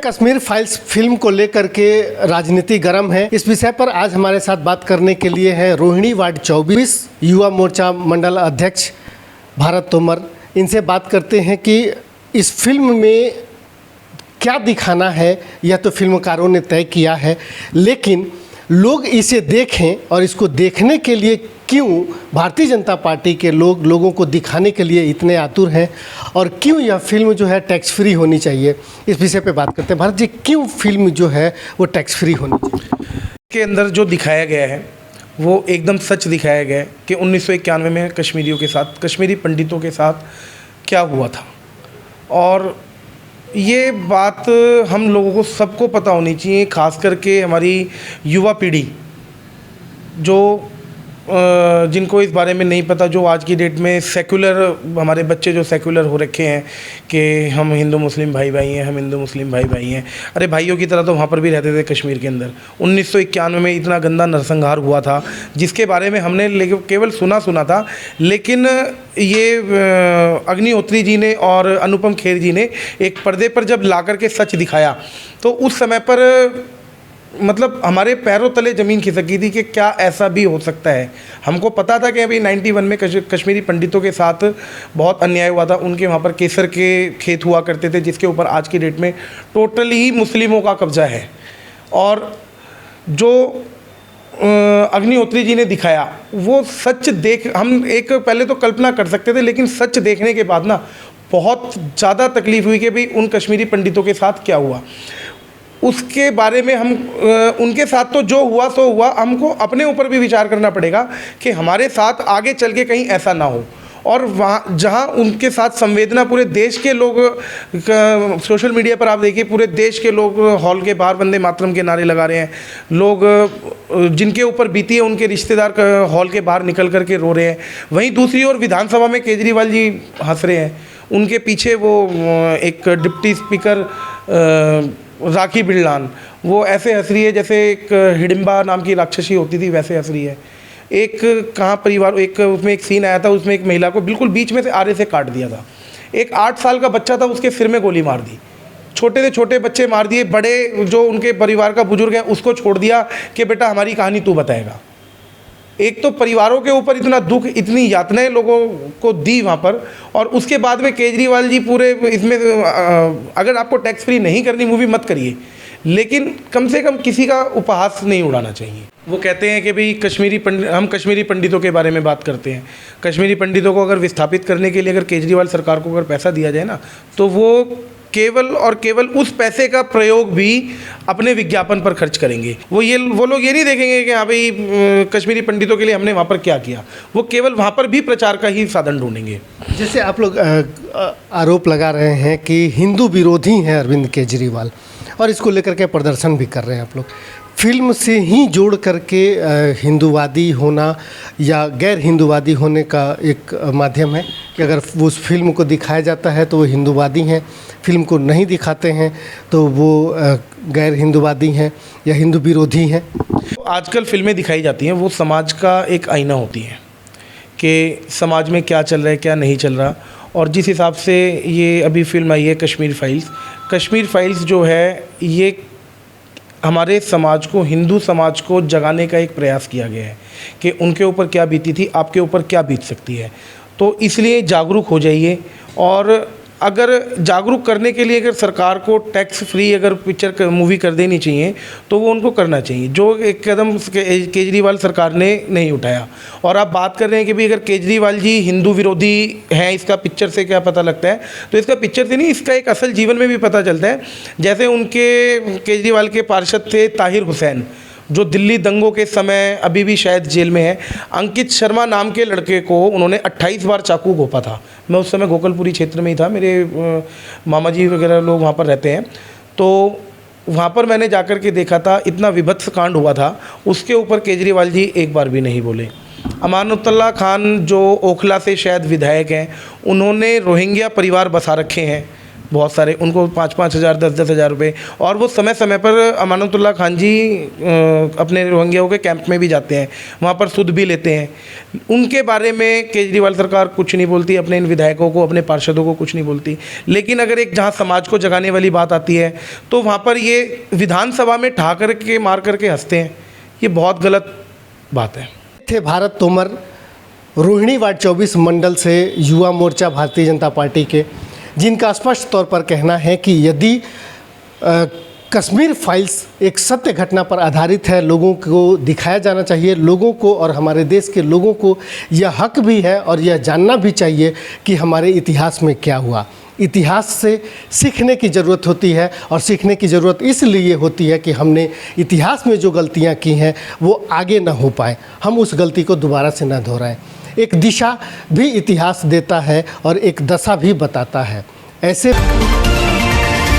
Kashmir files film को लेकर के राजनीति गर्म है। इस विषय पर आज हमारे साथ बात करने के लिए हैं रोहिणी वार्ड 24 युवा मोर्चा मंडल अध्यक्ष भारत तोमर। इनसे बात करते हैं कि इस फिल्म में क्या दिखाना है, यह तो फिल्मकारों ने तय किया है, लेकिन लोग इसे देखें और इसको देखने के लिए क्यों भारतीय जनता पार्टी के लोगों को दिखाने के लिए इतने आतुर हैं और क्यों यह फिल्म जो है टैक्स फ्री होनी चाहिए, इस विषय पे बात करते हैं। भारत जी, क्यों फिल्म जो है वो टैक्स फ्री होनी चाहिए? के अंदर जो दिखाया गया है वो एकदम सच दिखाया गया है कि 1991 में कश्मीरियों के साथ, कश्मीरी पंडितों के साथ क्या हुआ था। और ये बात हम लोगों को सबको पता होनी चाहिए, ख़ास करके हमारी युवा पीढ़ी जो जिनको इस बारे में नहीं पता, जो आज की डेट में सेकुलर, हमारे बच्चे जो सेकुलर हो रखे हैं कि हम हिंदू मुस्लिम भाई भाई हैं, हम हिंदू मुस्लिम भाई भाई हैं। अरे भाइयों की तरह तो वहाँ पर भी रहते थे कश्मीर के अंदर। 1991 में इतना गंदा नरसंहार हुआ था जिसके बारे में हमने केवल सुना था, लेकिन ये अग्निहोत्री जी ने और अनुपम खेर जी ने एक पर्दे पर जब ला कर के सच दिखाया तो उस समय पर मतलब हमारे पैरों तले ज़मीन खिसक गई थी कि क्या ऐसा भी हो सकता है। हमको पता था कि अभी 91 में कश्मीरी पंडितों के साथ बहुत अन्याय हुआ था। उनके वहाँ पर केसर के खेत हुआ करते थे जिसके ऊपर आज की डेट में टोटली ही मुस्लिमों का कब्जा है। और जो अग्निहोत्री जी ने दिखाया वो सच देख, हम एक पहले तो कल्पना कर सकते थे, लेकिन सच देखने के बाद ना बहुत ज़्यादा तकलीफ़ हुई कि भाई उन कश्मीरी पंडितों के साथ क्या हुआ। उसके बारे में हम उनके साथ तो जो हुआ सो हुआ, हमको अपने ऊपर भी विचार करना पड़ेगा कि हमारे साथ आगे चल के कहीं ऐसा ना हो। और वहाँ जहाँ उनके साथ संवेदना पूरे देश के लोग, सोशल मीडिया पर आप देखिए पूरे देश के लोग हॉल के बाहर वंदे मातरम के नारे लगा रहे हैं। लोग जिनके ऊपर बीती है उनके रिश्तेदार हॉल के बाहर निकल कर के रो रहे हैं। वहीं दूसरी ओर विधानसभा में केजरीवाल जी हंस रहे हैं। उनके पीछे वो एक डिप्टी स्पीकर राखी बिरलान, वो ऐसे हंस रही है जैसे एक हिडिंबा नाम की राक्षसी होती थी, वैसे हंस रही है। एक कहाँ परिवार, एक उसमें एक सीन आया था, उसमें एक महिला को बिल्कुल बीच में से आरे से काट दिया था। एक 8 साल का बच्चा था, उसके सिर में गोली मार दी। छोटे से छोटे बच्चे मार दिए, बड़े जो उनके परिवार का बुजुर्ग है उसको छोड़ दिया कि बेटा हमारी कहानी तू बताएगा। एक तो परिवारों के ऊपर इतना दुख, इतनी यातनाएं लोगों को दी वहाँ पर, और उसके बाद में केजरीवाल जी पूरे इसमें अगर आपको टैक्स फ्री नहीं करनी मूवी मत करिए, लेकिन कम से कम किसी का उपहास नहीं उड़ाना चाहिए। वो कहते हैं कि भाई हम कश्मीरी पंडितों के बारे में बात करते हैं। कश्मीरी पंडितों को अगर विस्थापित करने के लिए अगर केजरीवाल सरकार को अगर पैसा दिया जाए ना, तो वो केवल और केवल उस पैसे का प्रयोग भी अपने विज्ञापन पर खर्च करेंगे। वो लोग ये नहीं देखेंगे कि हाँ भाई कश्मीरी पंडितों के लिए हमने वहाँ पर क्या किया। वो केवल वहाँ पर भी प्रचार का ही साधन ढूंढेंगे। जैसे आप लोग आरोप लगा रहे हैं कि हिंदू विरोधी हैं अरविंद केजरीवाल, और इसको लेकर के प्रदर्शन भी कर रहे हैं आप लोग। फिल्म से ही जोड़ करके हिंदूवादी होना या गैर हिंदूवादी होने का एक माध्यम है कि अगर उस फिल्म को दिखाया जाता है तो वो हिंदूवादी हैं, फिल्म को नहीं दिखाते हैं तो वो गैर हिंदूवादी हैं या हिंदू विरोधी हैं। आजकल फिल्में दिखाई जाती हैं वो समाज का एक आईना होती है कि समाज में क्या चल रहा है, क्या नहीं चल रहा। और जिस हिसाब से ये अभी फिल्म आई है कश्मीर फाइल्स जो है, ये हमारे समाज को, हिंदू समाज को जगाने का एक प्रयास किया गया है कि उनके ऊपर क्या बीती थी, आपके ऊपर क्या बीत सकती है। तो इसलिए जागरूक हो जाइए। और अगर जागरूक करने के लिए अगर सरकार को टैक्स फ्री अगर मूवी कर देनी चाहिए तो वो उनको करना चाहिए, जो एक कदम केजरीवाल सरकार ने नहीं उठाया। और आप बात कर रहे हैं कि भाई अगर केजरीवाल जी हिंदू विरोधी हैं, इसका पिक्चर से क्या पता लगता है, तो इसका पिक्चर से नहीं, इसका एक असल जीवन में भी पता चलता है। जैसे उनके केजरीवाल के पार्षद थे ताहिर हुसैन, जो दिल्ली दंगों के समय अभी भी शायद जेल में है। अंकित शर्मा नाम के लड़के को उन्होंने 28 बार चाकू घोंपा था। मैं उस समय गोकलपुरी क्षेत्र में ही था, मेरे मामा जी वगैरह लोग वहाँ पर रहते हैं, तो वहाँ पर मैंने जाकर के देखा था, इतना विभत्स कांड हुआ था। उसके ऊपर केजरीवाल जी एक बार भी नहीं बोले। अमानुल्लाह खान जो ओखला से शायद विधायक हैं, उन्होंने रोहिंग्या परिवार बसा रखे हैं बहुत सारे, उनको 5-5 हज़ार 10-10 हज़ार रुपये, और वो समय समय पर अमानतुल्लाह खान जी अपने रोहिंग्याओं के कैंप में भी जाते हैं, वहाँ पर सुध भी लेते हैं। उनके बारे में केजरीवाल सरकार कुछ नहीं बोलती, अपने इन विधायकों को, अपने पार्षदों को कुछ नहीं बोलती। लेकिन अगर एक जहाँ समाज को जगाने वाली बात आती है तो वहाँ पर ये विधानसभा में ठा करके मार करके हंसते हैं। ये बहुत गलत बात है। थे भारत तोमर, रोहिणी वार्ड 24 मंडल से युवा मोर्चा भारतीय जनता पार्टी के, जिनका स्पष्ट तौर पर कहना है कि यदि कश्मीर फाइल्स एक सत्य घटना पर आधारित है, लोगों को दिखाया जाना चाहिए, लोगों को और हमारे देश के लोगों को यह हक भी है और यह जानना भी चाहिए कि हमारे इतिहास में क्या हुआ। इतिहास से सीखने की ज़रूरत होती है, और सीखने की ज़रूरत इसलिए होती है कि हमने इतिहास में जो गलतियां की हैं वो आगे ना हो पाए, हम उस गलती को दोबारा से ना दोहराएं। एक दिशा भी इतिहास देता है और एक दशा भी बताता है। ऐसे